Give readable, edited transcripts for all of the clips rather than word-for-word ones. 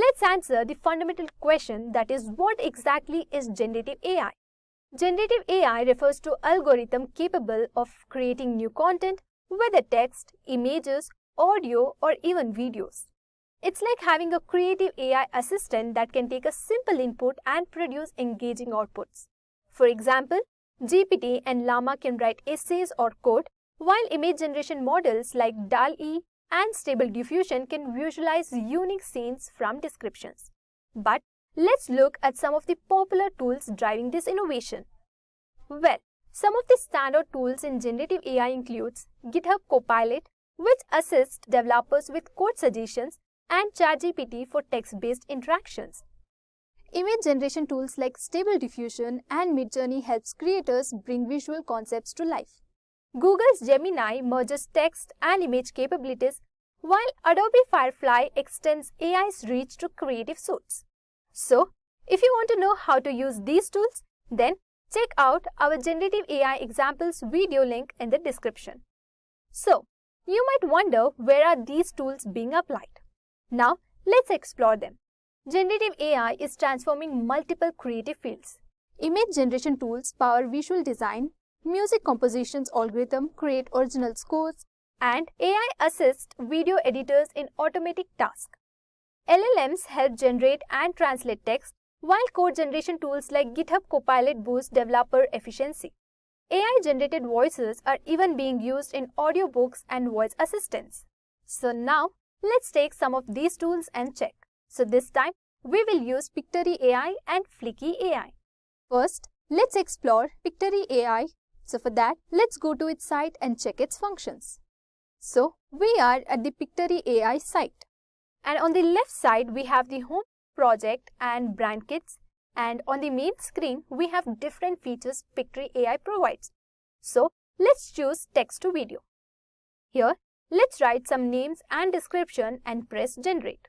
let's answer the fundamental question, that is, what exactly is generative AI? Generative AI refers to algorithm capable of creating new content, whether text, images, audio, or even videos. It's like having a creative AI assistant that can take a simple input and produce engaging outputs. For example, GPT and Llama can write essays or code, while image generation models like DALL-E and Stable Diffusion can visualize unique scenes from descriptions. But let's look at some of the popular tools driving this innovation. Well, some of the standard tools in generative AI includes GitHub Copilot, which assists developers with code suggestions, and ChatGPT for text-based interactions. Image generation tools like Stable Diffusion and Midjourney helps creators bring visual concepts to life. Google's Gemini merges text and image capabilities, while Adobe Firefly extends AI's reach to creative suites. So, if you want to know how to use these tools, then check out our generative AI examples video link in the description. So, you might wonder, where are these tools being applied? Now, let's explore them. Generative AI is transforming multiple creative fields. Image generation tools power visual design, music compositions algorithm create original scores, and AI assists video editors in automatic tasks. LLMs help generate and translate text, while code generation tools like GitHub Copilot boost developer efficiency. AI-generated voices are even being used in audiobooks and voice assistants. So now, let's take some of these tools and check. So this time, we will use Pictory AI and Flicky AI. First, let's explore Pictory AI. So for that, let's go to its site and check its functions. So we are at the Pictory AI site. And on the left side, we have the home, project and brand kits. And on the main screen, we have different features Pictory AI provides. So let's choose text to video. Here, let's write some names and description and press generate.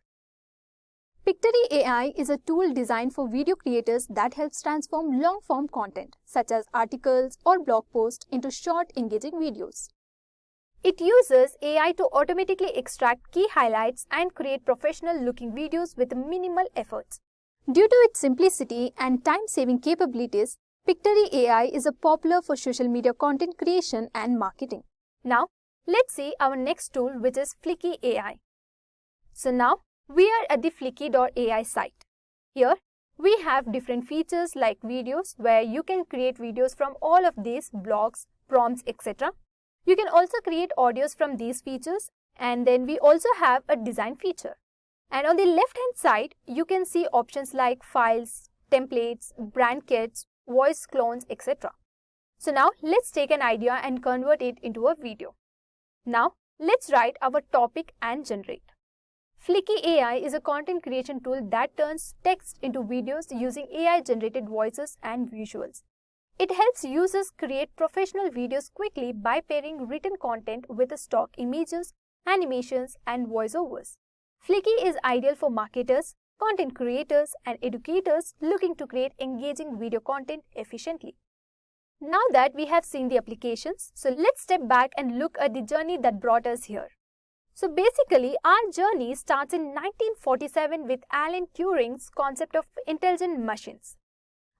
Pictory AI is a tool designed for video creators that helps transform long-form content, such as articles or blog posts, into short, engaging videos. It uses AI to automatically extract key highlights and create professional-looking videos with minimal efforts. Due to its simplicity and time-saving capabilities, Pictory AI is popular for social media content creation and marketing. Now, let's see our next tool, which is Flicky AI. So now, we are at the Flicky.ai site. Here, we have different features like videos, where you can create videos from all of these blogs, prompts, etc. You can also create audios from these features, and then we also have a design feature. And on the left-hand side, you can see options like files, templates, brand kits, voice clones, etc. So now, let's take an idea and convert it into a video. Now, let's write our topic and generate. Flicky AI is a content creation tool that turns text into videos using AI-generated voices and visuals. It helps users create professional videos quickly by pairing written content with stock images, animations, and voiceovers. Flicky is ideal for marketers, content creators, and educators looking to create engaging video content efficiently. Now that we have seen the applications, so let's step back and look at the journey that brought us here. So basically, our journey starts in 1947 with Alan Turing's concept of intelligent machines.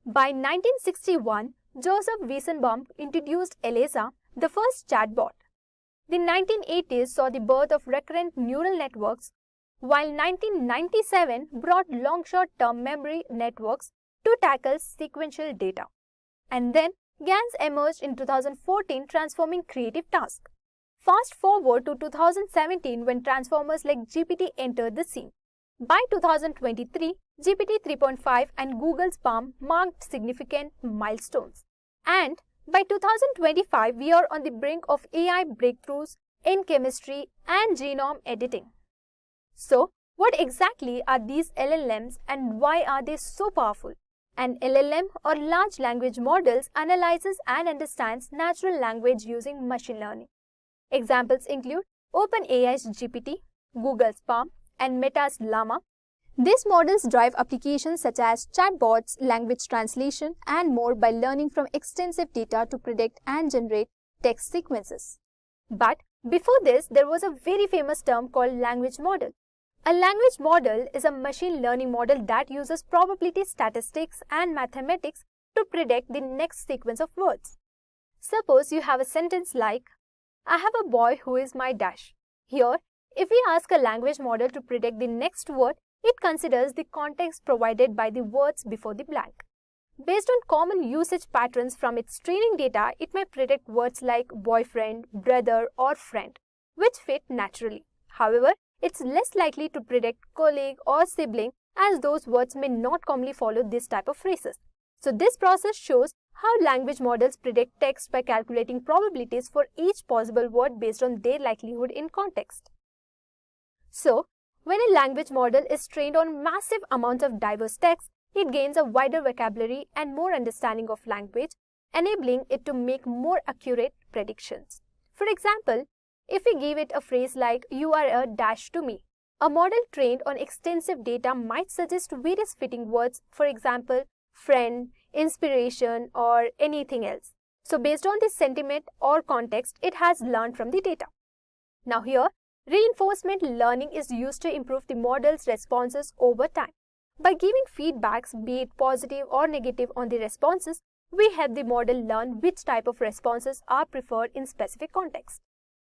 By 1961, Joseph Weizenbaum introduced ELIZA, the first chatbot. The 1980s saw the birth of recurrent neural networks, while 1997 brought long short-term memory networks to tackle sequential data. And then GANs emerged in 2014, transforming creative tasks. Fast forward to 2017 when transformers like GPT entered the scene. By 2023, GPT 3.5 and Google's Palm marked significant milestones. And by 2025, we are on the brink of AI breakthroughs in chemistry and genome editing. So, what exactly are these LLMs and why are they so powerful? An LLM, or large language models, analyzes and understands natural language using machine learning. Examples include OpenAI's GPT, Google's Palm, and Meta's Llama. These models drive applications such as chatbots, language translation, and more by learning from extensive data to predict and generate text sequences. But before this, there was a very famous term called language model. A language model is a machine learning model that uses probability statistics and mathematics to predict the next sequence of words. Suppose you have a sentence like, I have a boy who is my dash. Here, if we ask a language model to predict the next word, it considers the context provided by the words before the blank. Based on common usage patterns from its training data, it may predict words like boyfriend, brother, or friend, which fit naturally. However, it's less likely to predict colleague or sibling, as those words may not commonly follow this type of phrases. So this process shows how language models predict text by calculating probabilities for each possible word based on their likelihood in context. So, when a language model is trained on massive amounts of diverse text, it gains a wider vocabulary and more understanding of language, enabling it to make more accurate predictions. For example, if we give it a phrase like, you are a dash to me, a model trained on extensive data might suggest various fitting words, for example, friend, inspiration, or anything else. So based on this sentiment or context, it has learned from the data. Now here, reinforcement learning is used to improve the model's responses over time. By giving feedbacks, be it positive or negative on the responses, we help the model learn which type of responses are preferred in specific contexts.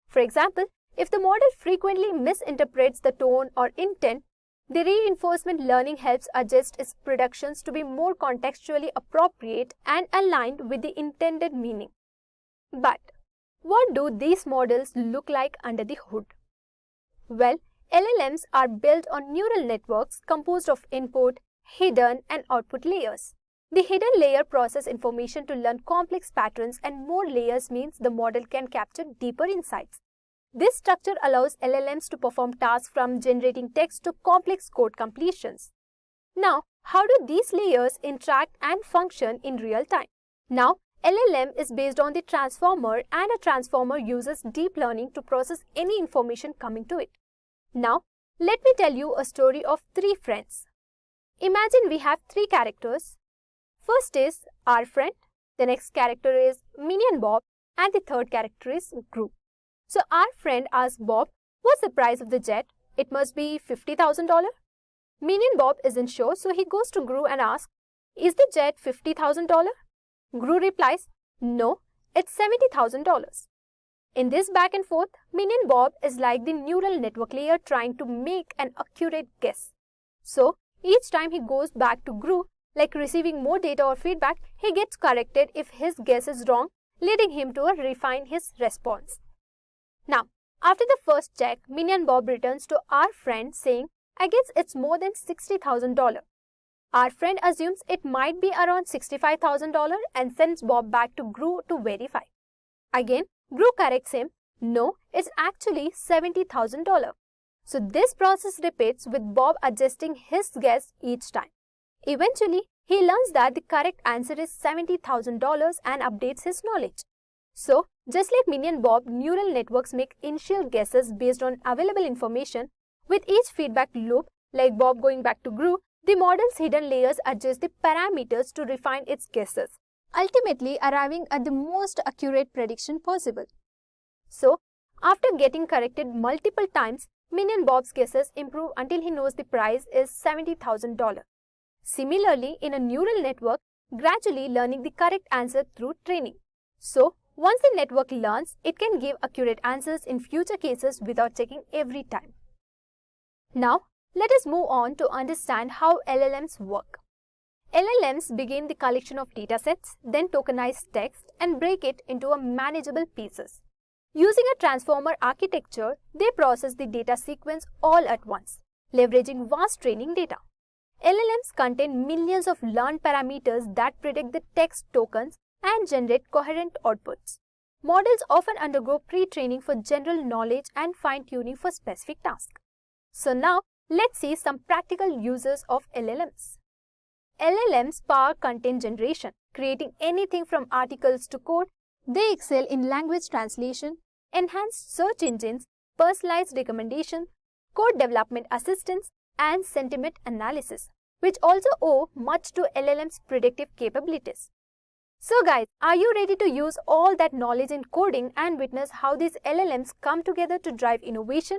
For example, if the model frequently misinterprets the tone or intent, the reinforcement learning helps adjust its predictions to be more contextually appropriate and aligned with the intended meaning. But what do these models look like under the hood? Well, LLMs are built on neural networks composed of input, hidden, and output layers. The hidden layer processes information to learn complex patterns, and more layers means the model can capture deeper insights. This structure allows LLMs to perform tasks from generating text to complex code completions. Now, how do these layers interact and function in real time? Now, LLM is based on the transformer, and a transformer uses deep learning to process any information coming to it. Now, let me tell you a story of three friends. Imagine we have three characters. First is our friend, the next character is Minion Bob, and the third character is Gru. So our friend asks Bob, what's the price of the jet? It must be $50,000. Minion Bob isn't sure, so he goes to Gru and asks, is the jet $50,000? Gru replies, no, it's $70,000. In this back and forth, Minion Bob is like the neural network layer trying to make an accurate guess. So each time he goes back to Gru, like receiving more data or feedback, he gets corrected if his guess is wrong, leading him to refine his response. Now, after the first check, Minion Bob returns to our friend saying, I guess it's more than $60,000. Our friend assumes it might be around $65,000 and sends Bob back to Gru to verify. Again, Gru corrects him, no, it's actually $70,000. So this process repeats with Bob adjusting his guess each time. Eventually, he learns that the correct answer is $70,000 and updates his knowledge. So, just like Minion Bob, neural networks make initial guesses based on available information. With each feedback loop, like Bob going back to Gru, the model's hidden layers adjust the parameters to refine its guesses, ultimately arriving at the most accurate prediction possible. So, after getting corrected multiple times, Minion Bob's guesses improve until he knows the price is $70,000. Similarly, in a neural network, gradually learning the correct answer through training. So, once the network learns, it can give accurate answers in future cases without checking every time. Now, let us move on to understand how LLMs work. LLMs begin the collection of datasets, then tokenize text and break it into a manageable pieces. Using a transformer architecture, they process the data sequence all at once, leveraging vast training data. LLMs contain millions of learned parameters that predict the text tokens and generate coherent outputs. Models often undergo pre-training for general knowledge and fine-tuning for specific tasks. So now, let's see some practical uses of LLMs. LLMs power content generation, creating anything from articles to code. They excel in language translation, enhanced search engines, personalized recommendations, code development assistance, and sentiment analysis, which also owe much to LLM's predictive capabilities. So guys, are you ready to use all that knowledge in coding and witness how these LLMs come together to drive innovation?